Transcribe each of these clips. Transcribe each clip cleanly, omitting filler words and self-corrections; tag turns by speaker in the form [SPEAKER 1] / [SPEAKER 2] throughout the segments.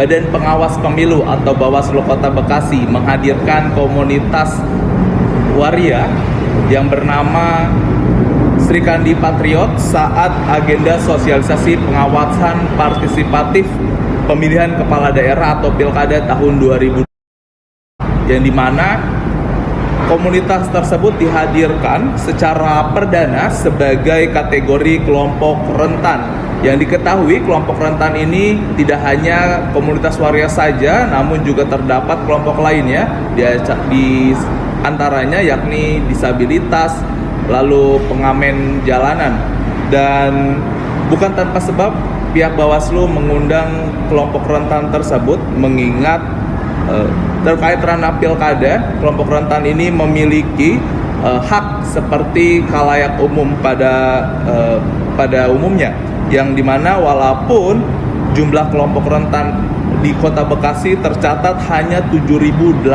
[SPEAKER 1] Badan Pengawas Pemilu atau Bawaslu Kota Bekasi menghadirkan komunitas waria yang bernama Sri Kandi Patriot saat agenda sosialisasi pengawasan partisipatif pemilihan kepala daerah atau Pilkada tahun 2020, yang dimana komunitas tersebut dihadirkan secara perdana sebagai kategori kelompok rentan. Yang diketahui kelompok rentan ini tidak hanya komunitas waria saja, namun juga terdapat kelompok lainnya di antaranya yakni disabilitas, lalu pengamen jalanan. Dan bukan tanpa sebab pihak Bawaslu mengundang kelompok rentan tersebut, mengingat terkait ranah pilkada, kelompok rentan ini memiliki hak seperti khalayak umum pada umumnya, yang dimana walaupun jumlah kelompok rentan di Kota Bekasi tercatat hanya 7.841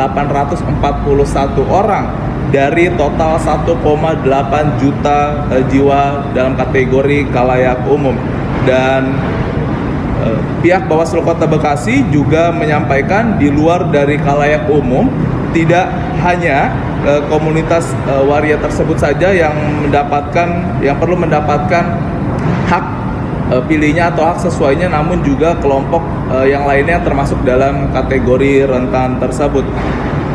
[SPEAKER 1] orang dari total 1,8 juta jiwa dalam kategori khalayak umum. Dan pihak Bawaslu Kota Bekasi juga menyampaikan di luar dari khalayak umum, tidak hanya komunitas waria tersebut saja yang perlu mendapatkan hak pilihnya atau hak sesuainya, namun juga kelompok yang lainnya termasuk dalam kategori rentan tersebut.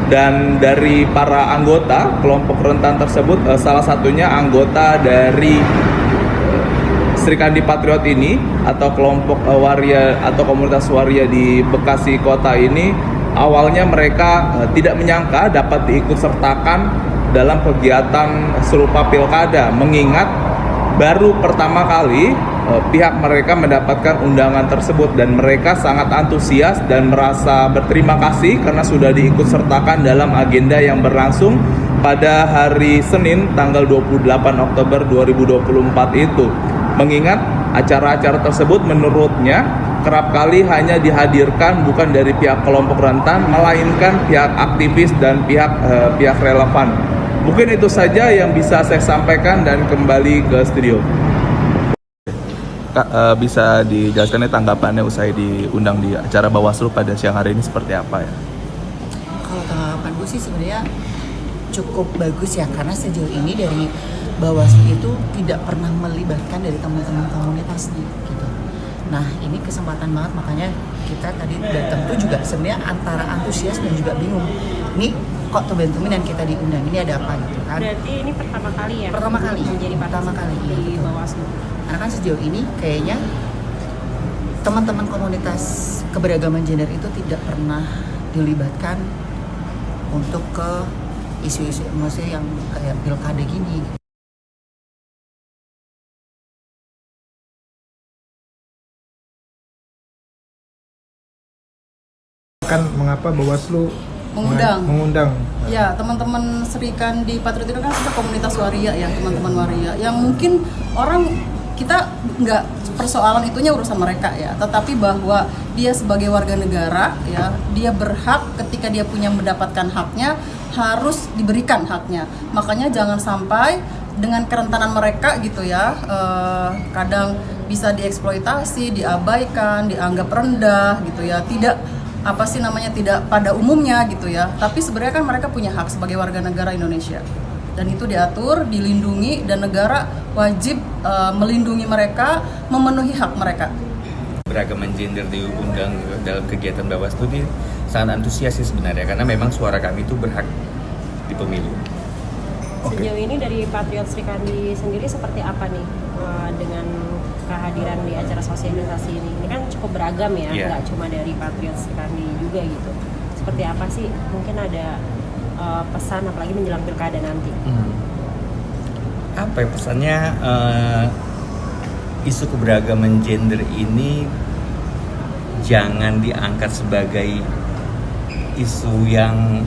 [SPEAKER 1] Dan dari para anggota kelompok rentan tersebut, salah satunya anggota dari Sri Kandi Patriot ini atau kelompok waria atau komunitas waria di Bekasi Kota ini, awalnya mereka tidak menyangka dapat diikut sertakan dalam kegiatan serupa pilkada, mengingat baru pertama kali pihak mereka mendapatkan undangan tersebut, dan mereka sangat antusias dan merasa berterima kasih karena sudah diikut sertakan dalam agenda yang berlangsung pada hari Senin tanggal 28 Oktober 2024 itu. Mengingat acara-acara tersebut menurutnya kerap kali hanya dihadirkan bukan dari pihak kelompok rentan, melainkan pihak aktivis dan pihak relevan. Mungkin itu saja yang bisa saya sampaikan, dan kembali ke studio. Kak, bisa dijelaskan tanggapannya usai diundang di acara Bawaslu pada siang hari ini seperti apa ya?
[SPEAKER 2] Kalau tanggapan gue sih sebenarnya cukup bagus ya, karena sejauh ini dari Bawaslu itu tidak pernah melibatkan dari teman-teman komunitasnya gitu. Nah, ini kesempatan banget, makanya kita tadi datang tuh juga sebenarnya antara antusias dan juga bingung. Ini kok tumben-tumbenan kita diundang, ini ada apa gitu kan?
[SPEAKER 3] Berarti ini pertama kali ya?
[SPEAKER 2] Pertama kali
[SPEAKER 3] menjadi
[SPEAKER 2] pertama kali
[SPEAKER 3] di Bawaslu.
[SPEAKER 2] Karena kan sejauh ini kayaknya teman-teman komunitas keberagaman gender itu tidak pernah dilibatkan untuk ke isu-isu emosi yang kayak pilkada gini.
[SPEAKER 4] Kan mengapa Bawaslu mengundang?
[SPEAKER 5] Ya, teman-teman Sri Kandi Patriot itu kan sudah komunitas waria ya, teman-teman waria yang mungkin orang kita nggak persoalan itunya urusan mereka ya, tetapi bahwa dia sebagai warga negara ya, dia berhak ketika dia punya mendapatkan haknya harus diberikan haknya. Makanya jangan sampai dengan kerentanan mereka gitu ya, kadang bisa dieksploitasi, diabaikan, dianggap rendah gitu ya, tidak tidak pada umumnya gitu ya. Tapi sebenarnya kan mereka punya hak sebagai warga negara Indonesia, dan itu diatur, dilindungi, dan negara wajib melindungi mereka, memenuhi hak mereka.
[SPEAKER 6] Beragaman gender diundang dalam kegiatan Bawaslu ini sangat antusias sih sebenarnya, karena memang suara kami itu berhak di pemilu.
[SPEAKER 3] Sejauh ini dari Patriot Sri Kandi sendiri seperti apa nih dengan kehadiran di acara sosialisasi ini? Ini kan cukup beragam ya, nggak cuma dari Patriot Sri Kandi juga gitu. Seperti apa sih? Mungkin ada pesan apalagi menjelang pilkada nanti?
[SPEAKER 6] Apa ya pesannya? Isu keberagaman gender ini jangan diangkat sebagai isu yang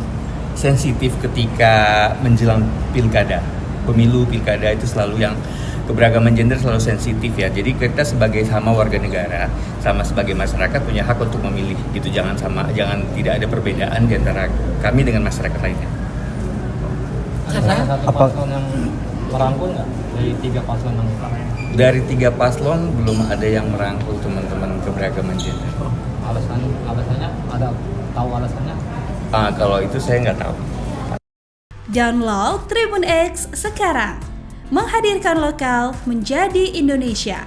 [SPEAKER 6] sensitif ketika menjelang pilkada. Pemilu, pilkada itu selalu yang keberagaman gender selalu sensitif ya. Jadi kita sebagai sama warga negara, sama sebagai masyarakat punya hak untuk memilih gitu. Jangan tidak ada perbedaan di antara kami dengan masyarakat lainnya.
[SPEAKER 7] Ada satu paslon yang merangkul nggak dari 3 paslon yang utama?
[SPEAKER 6] Dari 3 paslon belum ada yang merangkul teman-teman keberagaman gender.
[SPEAKER 7] Alasan Tahu alasannya?
[SPEAKER 6] Kalau itu saya nggak tahu.
[SPEAKER 8] Download Tribun X sekarang, menghadirkan lokal menjadi Indonesia.